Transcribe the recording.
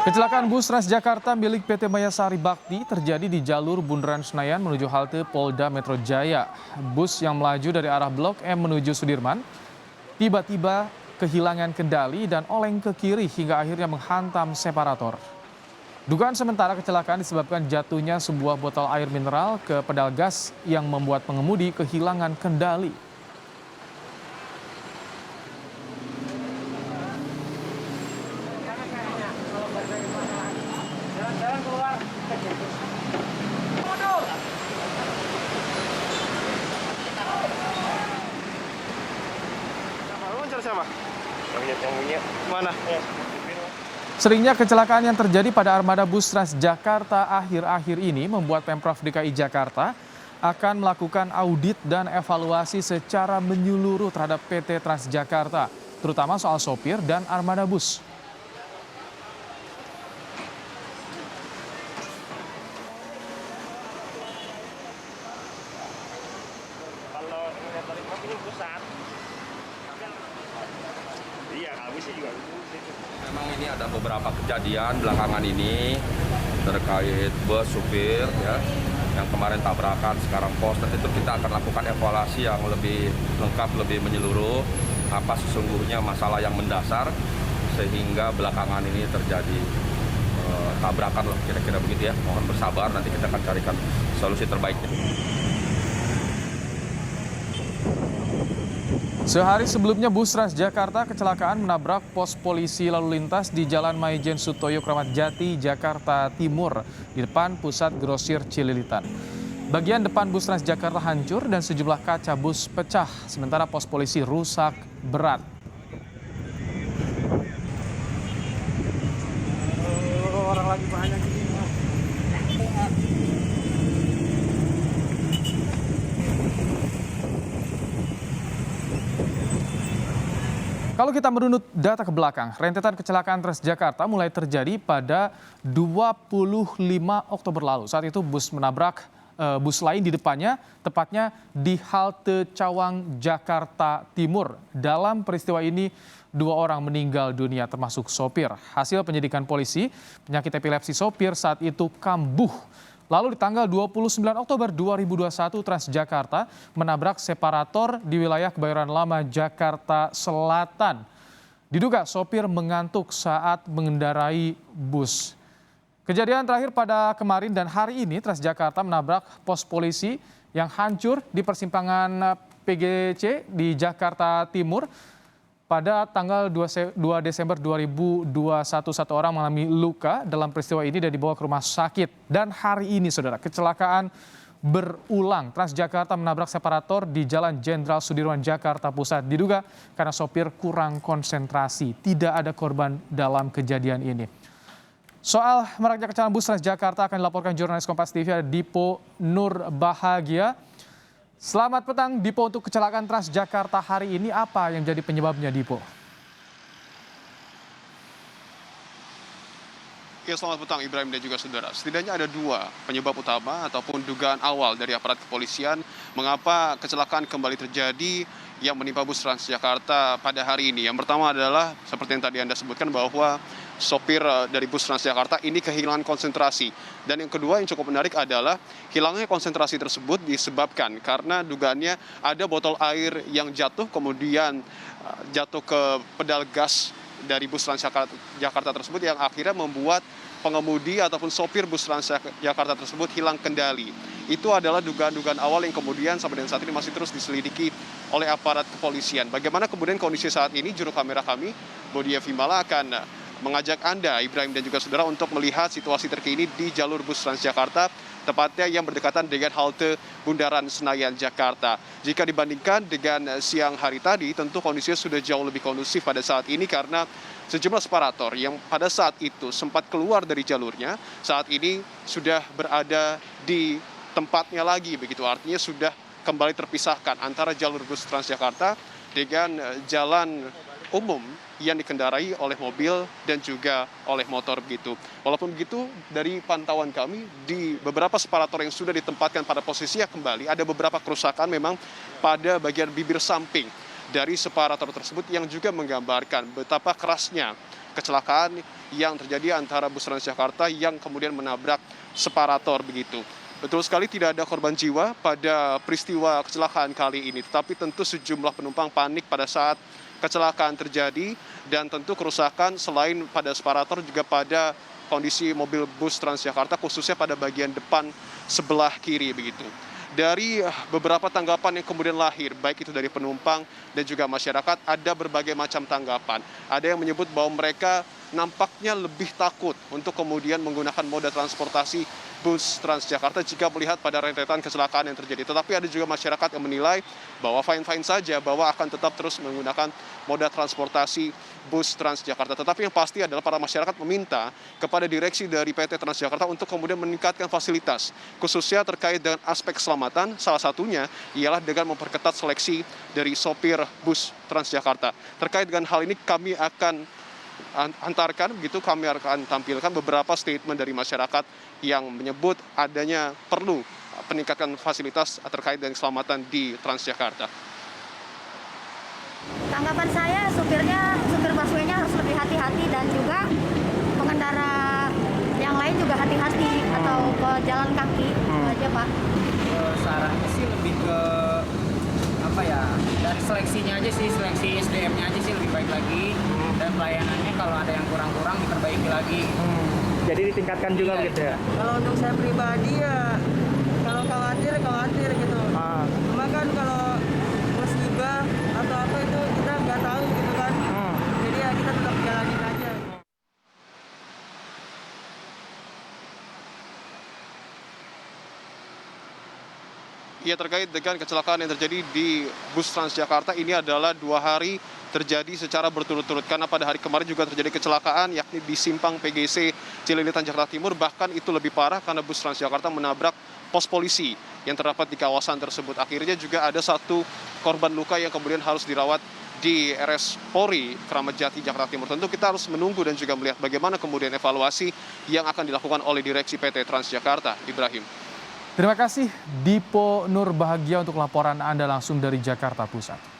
Kecelakaan bus Transjakarta milik PT Mayasari Bakti terjadi di jalur Bundaran Senayan menuju halte Polda Metro Jaya. Bus yang melaju dari arah Blok M menuju Sudirman tiba-tiba kehilangan kendali dan oleng ke kiri hingga akhirnya menghantam separator. Dugaan sementara kecelakaan disebabkan jatuhnya sebuah botol air mineral ke pedal gas yang membuat pengemudi kehilangan kendali. Sama? Yang punya mana? Seringnya kecelakaan yang terjadi pada armada bus Transjakarta akhir-akhir ini membuat Pemprov DKI Jakarta akan melakukan audit dan evaluasi secara menyeluruh terhadap PT Transjakarta, terutama soal sopir dan armada bus. Kalau ngeliat dari ini pusat. Iya, kami sih juga. Memang ini ada beberapa kejadian belakangan ini terkait bus supir ya yang kemarin tabrakan sekarang pos. Tentu kita akan lakukan evaluasi yang lebih lengkap, lebih menyeluruh apa sesungguhnya masalah yang mendasar sehingga belakangan ini terjadi tabrakan lah kira-kira begitu ya. Mohon bersabar, nanti kita akan carikan solusi terbaiknya. Sehari sebelumnya bus Transjakarta kecelakaan menabrak pos polisi lalu lintas di Jalan Maijen Sutoyo Kramat Jati, Jakarta Timur di depan pusat grosir Cililitan. Bagian depan bus Transjakarta hancur dan sejumlah kaca bus pecah, sementara pos polisi rusak berat. Orang lagi banyak di sini. Kalau kita merunut data ke belakang, rentetan kecelakaan Transjakarta mulai terjadi pada 25 Oktober lalu. Saat itu bus menabrak bus lain di depannya, tepatnya di halte Cawang, Jakarta Timur. Dalam peristiwa ini, 2 orang meninggal dunia termasuk sopir. Hasil penyidikan polisi, penyakit epilepsi sopir saat itu kambuh. Lalu di tanggal 29 Oktober 2021, Transjakarta menabrak separator di wilayah Kebayoran Lama, Jakarta Selatan. Diduga sopir mengantuk saat mengendarai bus. Kejadian terakhir pada kemarin dan hari ini, Transjakarta menabrak pos polisi yang hancur di persimpangan PGC di Jakarta Timur. Pada tanggal 2 Desember 2021, 1 orang mengalami luka dalam peristiwa ini dan dibawa ke rumah sakit. Dan hari ini, saudara, kecelakaan berulang. Transjakarta menabrak separator di Jalan Jenderal Sudirman, Jakarta Pusat. Diduga karena sopir kurang konsentrasi. Tidak ada korban dalam kejadian ini. Soal maraknya kecelakaan bus Transjakarta akan dilaporkan jurnalis Kompas TV Dipo Nur Bahagia. Selamat petang, Dipo. Untuk kecelakaan Transjakarta hari ini, apa yang jadi penyebabnya, Dipo? Ya, selamat petang Ibrahim dan juga saudara. Setidaknya ada 2 penyebab utama ataupun dugaan awal dari aparat kepolisian mengapa kecelakaan kembali terjadi yang menimpa bus Transjakarta pada hari ini. Yang pertama adalah seperti yang tadi Anda sebutkan bahwa sopir dari bus Transjakarta ini kehilangan konsentrasi. Dan yang kedua yang cukup menarik adalah hilangnya konsentrasi tersebut disebabkan karena dugaannya ada botol air yang jatuh kemudian jatuh ke pedal gas dari bus Transjakarta tersebut yang akhirnya membuat pengemudi ataupun sopir bus Transjakarta tersebut hilang kendali. Itu adalah dugaan-dugaan awal yang kemudian sampai dengan saat ini masih terus diselidiki oleh aparat kepolisian. Bagaimana kemudian kondisi saat ini, juru kamera kami, Bodia Vimala, akan mengajak Anda, Ibrahim dan juga saudara, untuk melihat situasi terkini di jalur bus Transjakarta, tepatnya yang berdekatan dengan halte Bundaran Senayan, Jakarta. Jika dibandingkan dengan siang hari tadi, tentu kondisinya sudah jauh lebih kondusif pada saat ini karena sejumlah separator yang pada saat itu sempat keluar dari jalurnya, saat ini sudah berada di tempatnya lagi, begitu artinya sudah kembali terpisahkan antara jalur bus Transjakarta dengan jalan umum yang dikendarai oleh mobil dan juga oleh motor begitu. Walaupun begitu, dari pantauan kami di beberapa separator yang sudah ditempatkan pada posisinya kembali, ada beberapa kerusakan memang pada bagian bibir samping dari separator tersebut yang juga menggambarkan betapa kerasnya kecelakaan yang terjadi antara bus Transjakarta yang kemudian menabrak separator begitu. Betul sekali tidak ada korban jiwa pada peristiwa kecelakaan kali ini, tetapi tentu sejumlah penumpang panik pada saat kecelakaan terjadi dan tentu kerusakan selain pada separator juga pada kondisi mobil bus Transjakarta khususnya pada bagian depan sebelah kiri begitu. Dari beberapa tanggapan yang kemudian lahir, baik itu dari penumpang dan juga masyarakat, ada berbagai macam tanggapan. Ada yang menyebut bahwa mereka nampaknya lebih takut untuk kemudian menggunakan moda transportasi bus Transjakarta jika melihat pada rentetan kecelakaan yang terjadi. Tetapi ada juga masyarakat yang menilai bahwa fine-fine saja, bahwa akan tetap terus menggunakan moda transportasi bus Transjakarta. Tetapi yang pasti adalah para masyarakat meminta kepada direksi dari PT Transjakarta untuk kemudian meningkatkan fasilitas, khususnya terkait dengan aspek keselamatan. Salah satunya ialah dengan memperketat seleksi dari sopir bus Transjakarta. Terkait dengan hal ini kami akan antarkan begitu, kami akan tampilkan beberapa statement dari masyarakat yang menyebut adanya perlu peningkatan fasilitas terkait dengan keselamatan di Transjakarta. Tanggapan saya supir busway-nya harus lebih hati-hati dan juga pengendara yang lain juga hati-hati atau ke jalan kaki aja Pak. Sarannya sih lebih ke apa ya, dari seleksinya aja sih, seleksi SDM-nya aja sih lebih baik lagi, dan pelayanannya kalau ada yang kurang-kurang diperbaiki lagi. Jadi ditingkatkan juga Iya, gitu ya. Kalau untuk saya pribadi ya, kalau khawatir gitu. Cuma kan kalau musibah atau apa itu kita nggak tahu gitu kan. Jadi ya kita tetap jalanin aja. Ya, terkait dengan kecelakaan yang terjadi di bus Transjakarta ini adalah 2 hari terjadi secara berturut-turut, karena pada hari kemarin juga terjadi kecelakaan yakni di simpang PGC Cililitan Jakarta Timur. Bahkan itu lebih parah karena bus Transjakarta menabrak pos polisi yang terdapat di kawasan tersebut. Akhirnya juga ada 1 korban luka yang kemudian harus dirawat di RS Polri Kramat Jati Jakarta Timur. Tentu kita harus menunggu dan juga melihat bagaimana kemudian evaluasi yang akan dilakukan oleh direksi PT Transjakarta. Ibrahim. Terima kasih Dipo Nur Bahagia untuk laporan Anda langsung dari Jakarta Pusat.